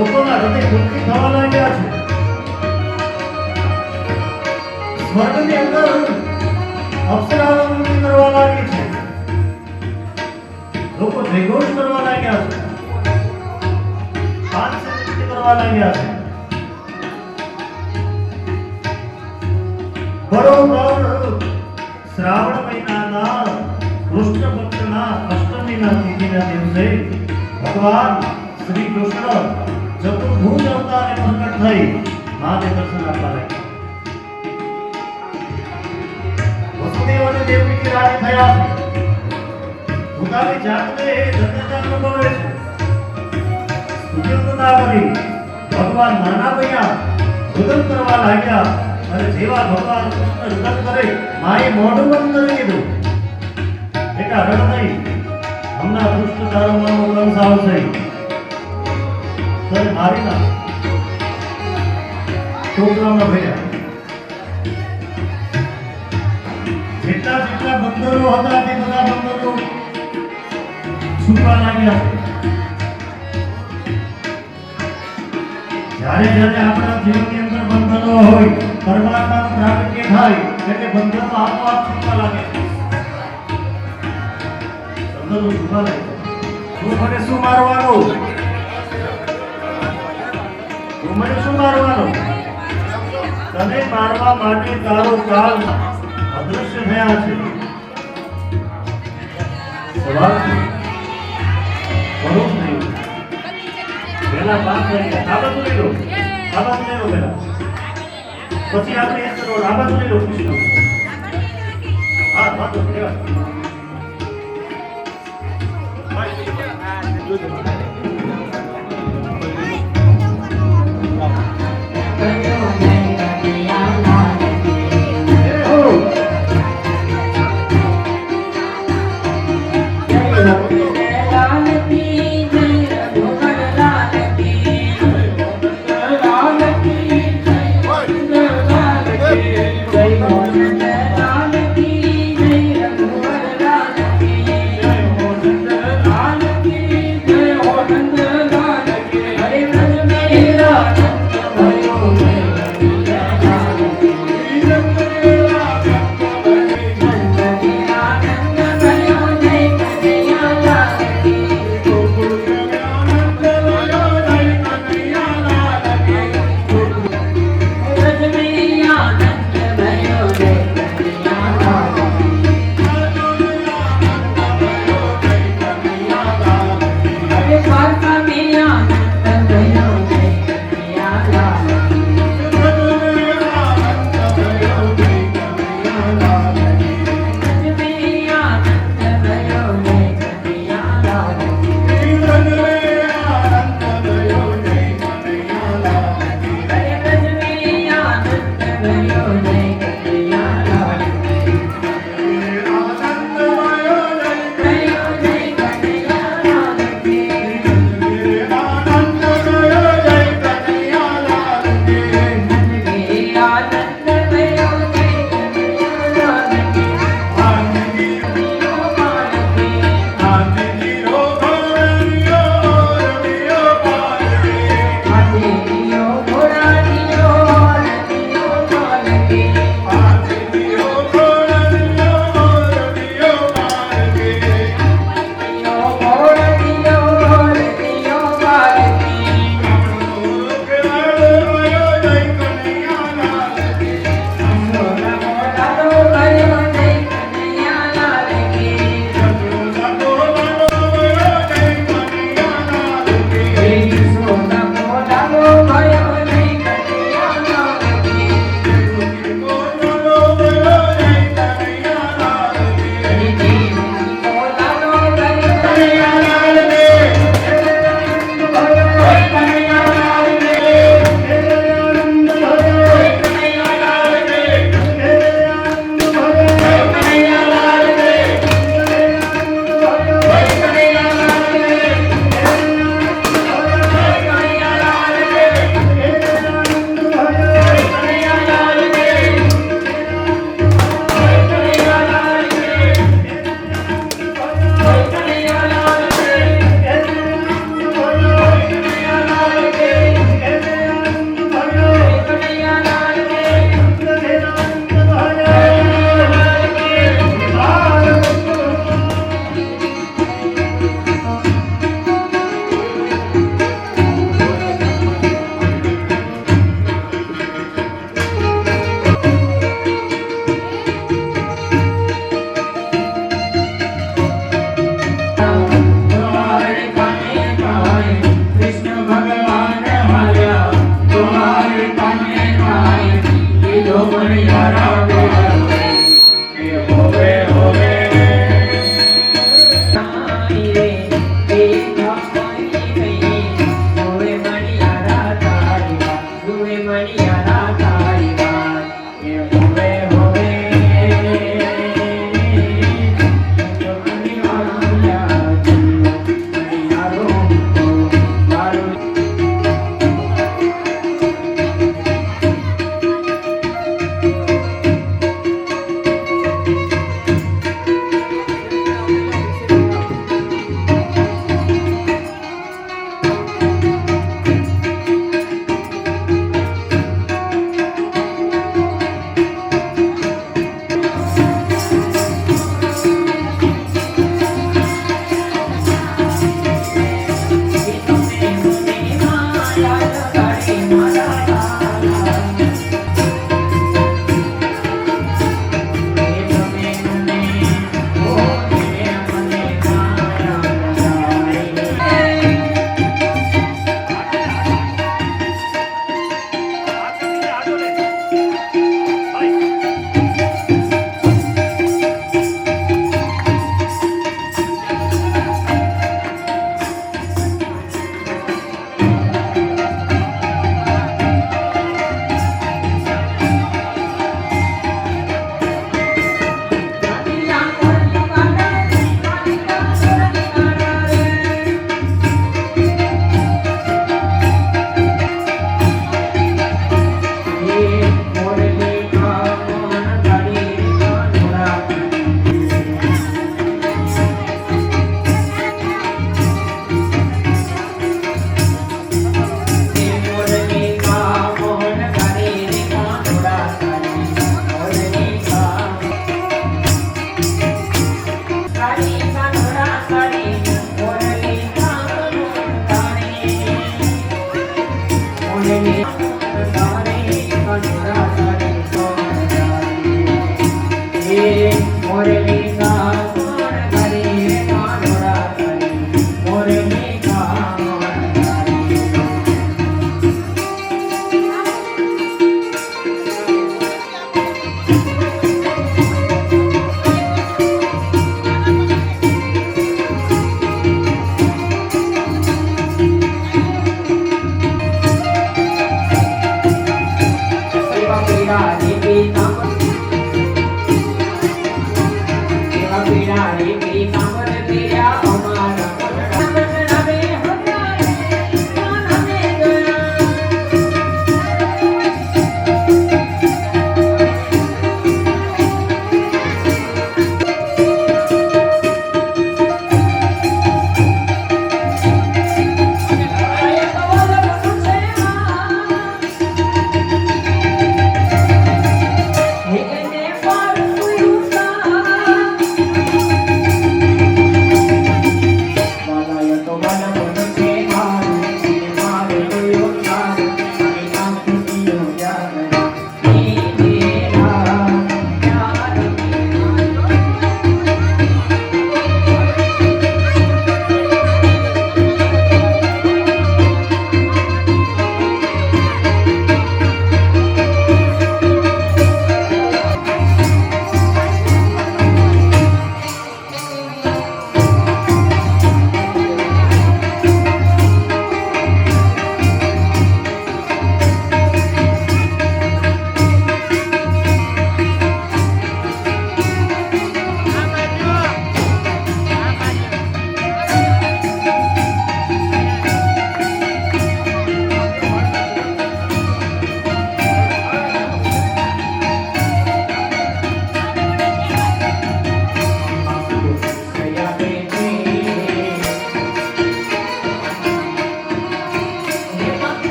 લોકોના હૃદય દુઃખી થવા લાગ્યા છે. સ્વર્ગની અંદર અપ્સરાઓ નૃત્ય કરવા લાગી છે. લોકો જયઘોષ કરવા લાગ્યા છે. હાસ્ય નૃત્ય કરવા લાગ્યા છે. બરોબર શ્રાવણ મહિનાના કૃષ્ણ પક્ષના અષ્ટમીના તિથિના દિવસે ભગવાન શ્રી કૃષ્ણ ચતુર્ભુજ અવતારે પ્રગટ થઈ માને દર્શન આપવા લાગ્યા. વસુદેવ અને દેવકી રાજી થયા છે. પોતાની જાતને ધન્યતા અનુભવે છે. સ્તુતિવંદના કરી ભગવાન નાના બન્યા, રુદન કરવા લાગ્યા. અને જેવા ભગવાન કૃષ્ણ રુદન કરે માએ મોઢું બંધ કરી દીધું. બેટા રડ નહીં, હમણાં કૃષ્ણ તારો માનો કંસ આવશે, તને મારી નાખ. છોકરામાં ભર્યા જેટલા જેટલા બંદરો હતા તે બધા બંદરો છૂટવા લાગ્યા. જ્યારે જ્યારે આપણા જીવનની અંદર બંધનો હોય, પરમાત્માનું પ્રાગટ્ય થાય એટલે બંધનો આપોઆપ છૂટવા લાગે. બંધનો છૂટવા લાગે. તું મને શું મારવાનો? તું મને શું મારવાનો? તને મારવા માટે તારો કાલ અદૃશ્ય થયા છે. સવાલ બરોબર નહીં. પહેલા પાસ થઈ ગયા. આ બધું લઈ લો, આ બધું લઈ લો પહેલા. પછી આપણે એ કરો, આ બધું લઈ લો. કૃષ્ણ હા બધું લેવા.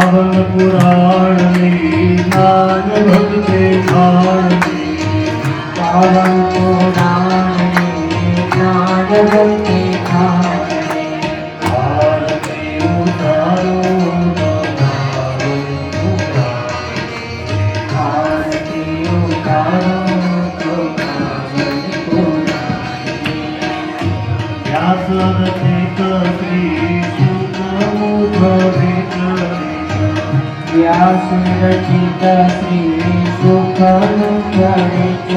पावन पुराण ज्ञान भक्ति खान पावन पुराण ज्ञान भक्ति खान आरती उतारो आरती उतारो तो व्यासरचित श्री व्यास रचित श्री सुखमुखचरित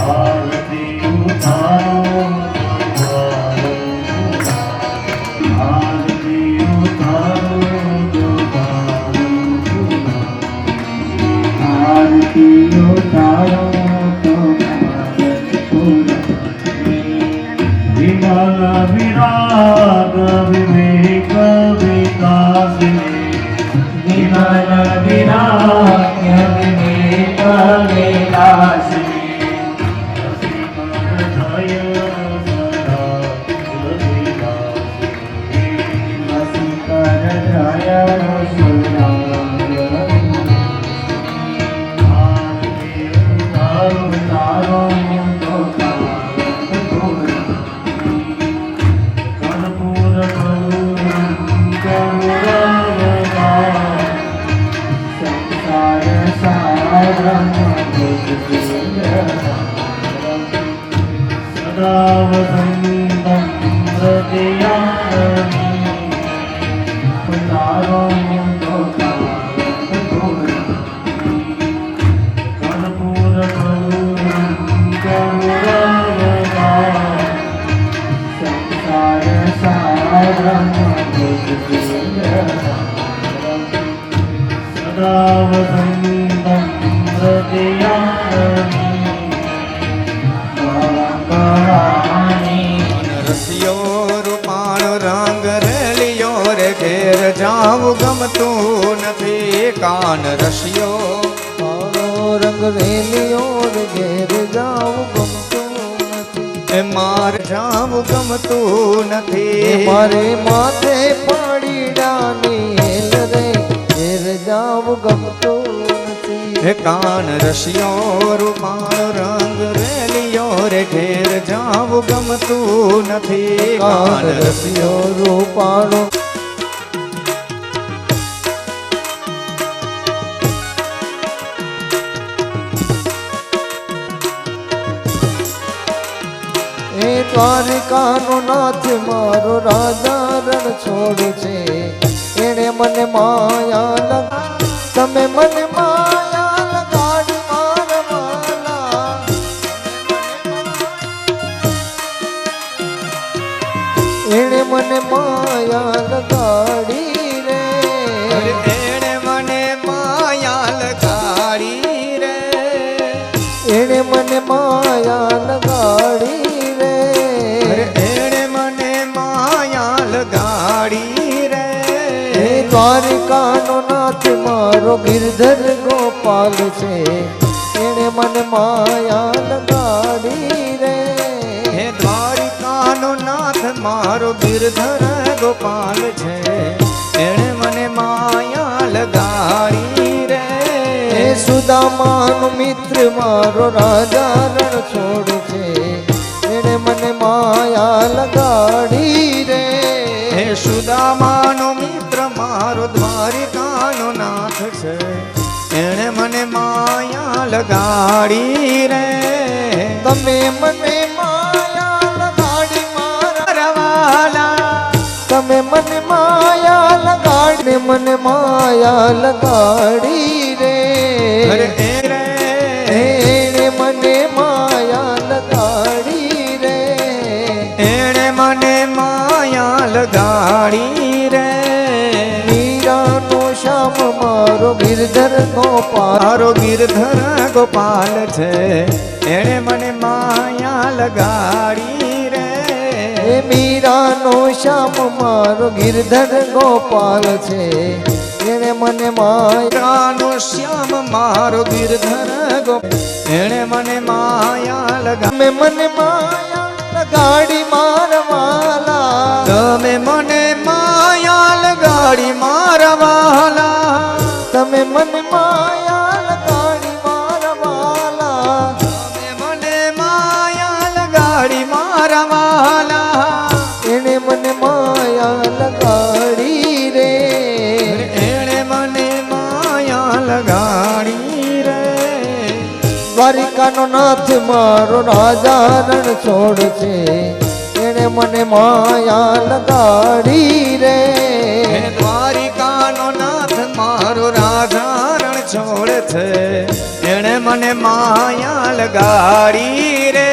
आरती उतारो आरती उतारो आरती उतारो तो विमल विराग विवेक विकास विमल विराग विवेक विलास ગમતું નથી કાન રસિયો તારો રંગ રેલિયો ઘેર જાવું ગમતું નથી મારે જાવું ગમતું નથી મારે માથે પાડીડાની હેલ રે ઘેર જાવું ગમતું નથી કાન રસિયો રૂપાળો રંગ રેલિયો રે ઘેર જાવું ગમતું નથી કાન રસિયો રૂપાળો દ્વારિકાનો નાથ મારો રાજા રણ છોડ છે એણે મને માયા લગા તમે મને માયા લગાડી મારા વાલા એણે મને માયા લગાડી રે એણે મને માયા લગાડી રે એણે મને માયા લગાડી દ્વારિકાનો નાથ મારો ગિરધર ગોપાલ છે એણે મને માયા લગાડી રે હે દ્વારિકાનો નાથ મારો ગિરધર ગોપાલ છે એણે મને માયા લગાડી રે હે સુદામાનો મિત્ર મારો રાજા રણ છોડ છે એણે મને માયા લગાડી રે મને માયા લગાડી મારા વાલા તમે મને માયા લગાડી મને માયા લગાડી રે અરે એ રે એણે મને માયા લગાડી રે એણે મને માયા લગાડી રે મીરાનો શ્યામ મારો ગિરધર ગોપાલ મારો ગિરધર ગોપાલ છે એણે મને માયા લગાડી રે એ મીરાનો શ્યામ મારો ગિરધર ગોપાલ છે એણે મને માયા નો શ્યામ મારો ગિરધર ગોપાલ એણે મને માયા લગા તમે મને માયા લગાડી મારવાલા તમે મને માયા લગાડી મારા વાલા તમે મને માયા લગાડી મારવાલા તમે મને માયા લગાડી મારા વાલા એણે મને માયા લગાડી રે એણે મને માયા લગાડી રે દ્વારિકાનો નાથ મારો રાજા રણ છોડ છે એણે મને માયા લગાડી રે હે દ્વારિકાનો નાથ મારો રાજા રણ છોડ છે એણે મને માયા લગાડી રે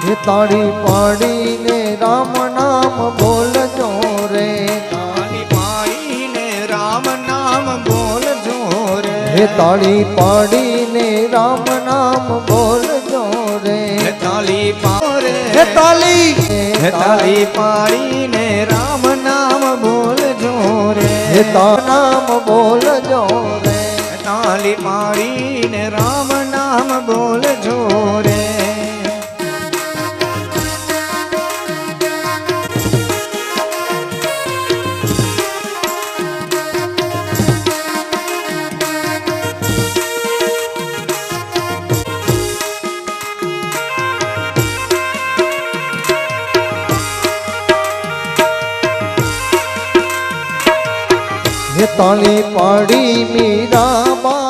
એ તાળી પાડીને રામ નામ બોલજો રે તાળી પાડીને રામ નામ બોલજો રે હે તાળી પાડીને રામ નામ બોલજો રે હે તાળી પાડે હે તાળી હે તાળી પાડીને રામ નામ બોલજો રે હે નામ બોલજો રે હે તાળી પાડીને રામ નામ બોલજો રે હે તાળી પાડી મીરાબા